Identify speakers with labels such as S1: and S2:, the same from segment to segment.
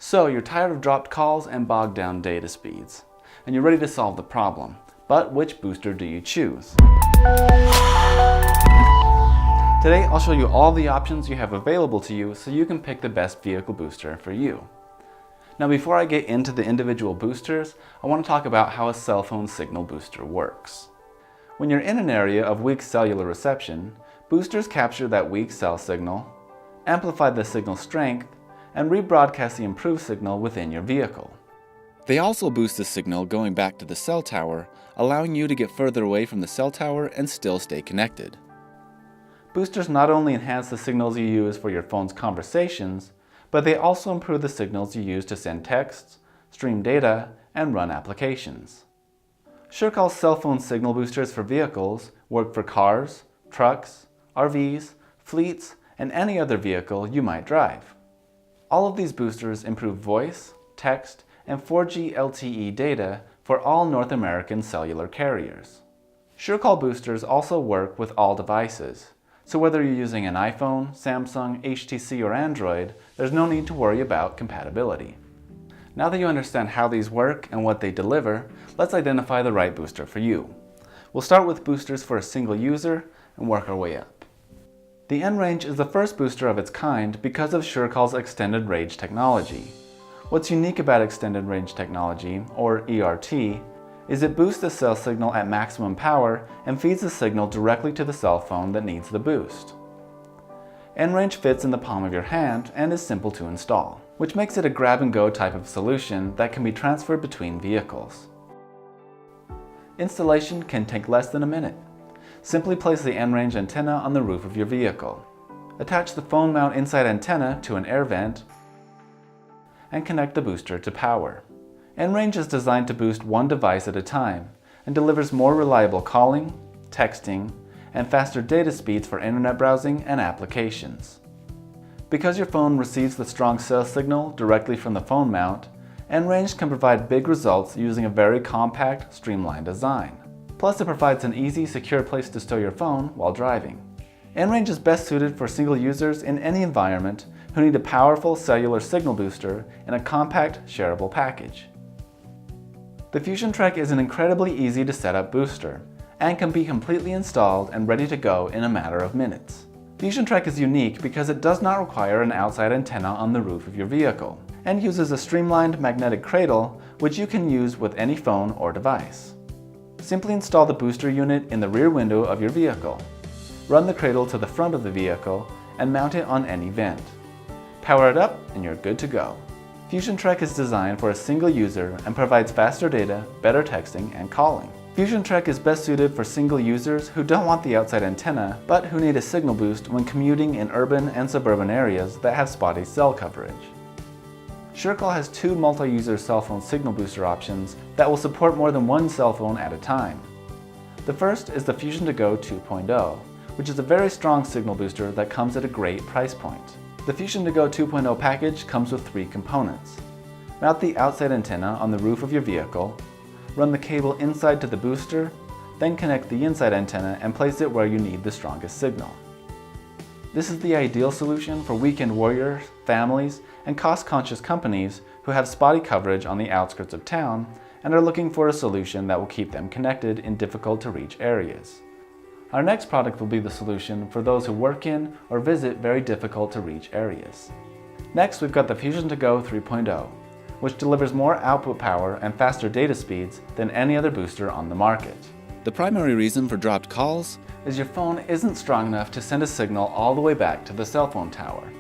S1: So you're tired of dropped calls and bogged down data speeds, and you're ready to solve the problem. But which booster do you choose? Today I'll show you all the options you have available to you so you can pick the best vehicle booster for you. Now before I get into the individual boosters, I want to talk about how a cell phone signal booster works. When you're in an area of weak cellular reception, boosters capture that weak cell signal, amplify the signal strength, and rebroadcast the improved signal within your vehicle. They also boost the signal going back to the cell tower, allowing you to get further away from the cell tower and still stay connected. Boosters not only enhance the signals you use for your phone's conversations, but they also improve the signals you use to send texts, stream data, and run applications. SureCall's cell phone signal boosters for vehicles work for cars, trucks, RVs, fleets, and any other vehicle you might drive. All of these boosters improve voice, text, and 4G LTE data for all North American cellular carriers. SureCall boosters also work with all devices, so whether you're using an iPhone, Samsung, HTC, or Android, there's no need to worry about compatibility. Now that you understand how these work and what they deliver, let's identify the right booster for you. We'll start with boosters for a single user and work our way up. The N-Range is the first booster of its kind because of SureCall's extended range technology. What's unique about extended range technology, or ERT, is it boosts the cell signal at maximum power and feeds the signal directly to the cell phone that needs the boost. N-Range fits in the palm of your hand and is simple to install, which makes it a grab-and-go type of solution that can be transferred between vehicles. Installation can take less than a minute. Simply place the N-Range antenna on the roof of your vehicle. Attach the phone mount inside antenna to an air vent and connect the booster to power. N-Range is designed to boost one device at a time and delivers more reliable calling, texting, and faster data speeds for internet browsing and applications. Because your phone receives the strong cell signal directly from the phone mount, N-Range can provide big results using a very compact, streamlined design. Plus, it provides an easy, secure place to store your phone while driving. N-Range is best suited for single users in any environment who need a powerful cellular signal booster in a compact, shareable package. The FusionTrek is an incredibly easy to set up booster and can be completely installed and ready to go in a matter of minutes. FusionTrek is unique because it does not require an outside antenna on the roof of your vehicle and uses a streamlined magnetic cradle which you can use with any phone or device. Simply install the booster unit in the rear window of your vehicle. Run the cradle to the front of the vehicle and mount it on any vent. Power it up and you're good to go. FusionTrek is designed for a single user and provides faster data, better texting, and calling. FusionTrek is best suited for single users who don't want the outside antenna, but who need a signal boost when commuting in urban and suburban areas that have spotty cell coverage. SureCall has two multi-user cell phone signal booster options that will support more than one cell phone at a time. The first is the Fusion2Go 2.0, which is a very strong signal booster that comes at a great price point. The Fusion2Go 2.0 package comes with three components. Mount the outside antenna on the roof of your vehicle, run the cable inside to the booster, then connect the inside antenna and place it where you need the strongest signal. This is the ideal solution for weekend warriors, families, and cost-conscious companies who have spotty coverage on the outskirts of town and are looking for a solution that will keep them connected in difficult-to-reach areas. Our next product will be the solution for those who work in or visit very difficult to reach areas. Next, we've got the Fusion2Go 3.0, which delivers more output power and faster data speeds than any other booster on the market. The primary reason for dropped calls is your phone isn't strong enough to send a signal all the way back to the cell phone tower.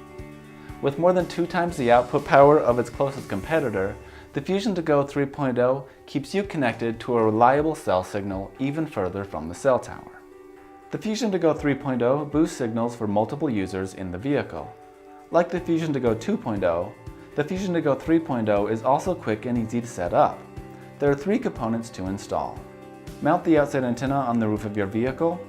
S1: With more than 2 times the output power of its closest competitor, the Fusion2Go 3.0 keeps you connected to a reliable cell signal even further from the cell tower. The Fusion2Go 3.0 boosts signals for multiple users in the vehicle. Like the Fusion2Go 2.0, the Fusion2Go 3.0 is also quick and easy to set up. There are 3 components to install. Mount the outside antenna on the roof of your vehicle,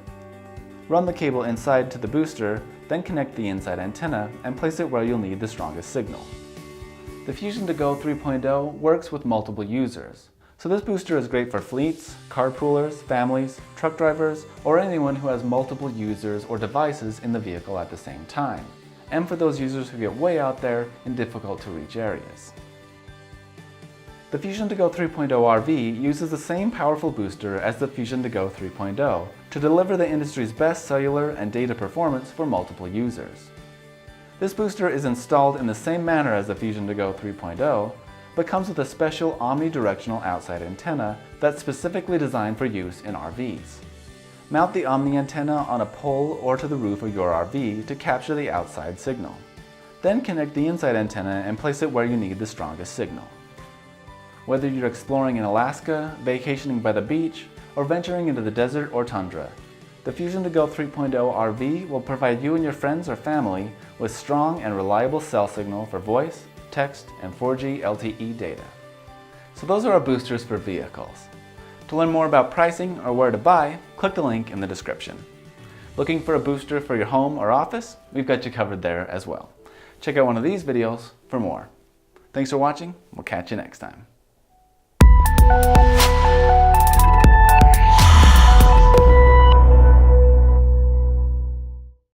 S1: run the cable inside to the booster, then connect the inside antenna and place it where you'll need the strongest signal. The Fusion2Go 3.0 works with multiple users. So this booster is great for fleets, carpoolers, families, truck drivers, or anyone who has multiple users or devices in the vehicle at the same time. and for those users who get way out there in difficult to reach areas. The Fusion 2Go 3.0 RV uses the same powerful booster as the Fusion 2Go 3.0 to deliver the industry's best cellular and data performance for multiple users. This booster is installed in the same manner as the Fusion 2Go 3.0, but comes with a special omnidirectional outside antenna that's specifically designed for use in RVs. Mount the Omni antenna on a pole or to the roof of your RV to capture the outside signal. Then connect the inside antenna and place it where you need the strongest signal. Whether you're exploring in Alaska, vacationing by the beach, or venturing into the desert or tundra, the Fusion 2Go 3.0 RV will provide you and your friends or family with strong and reliable cell signal for voice, text, and 4G LTE data. So those are our boosters for vehicles. To learn more about pricing or where to buy, click the link in the description. Looking for a booster for your home or office? We've got you covered there as well. Check out one of these videos for more. Thanks for watching. We'll catch you next time.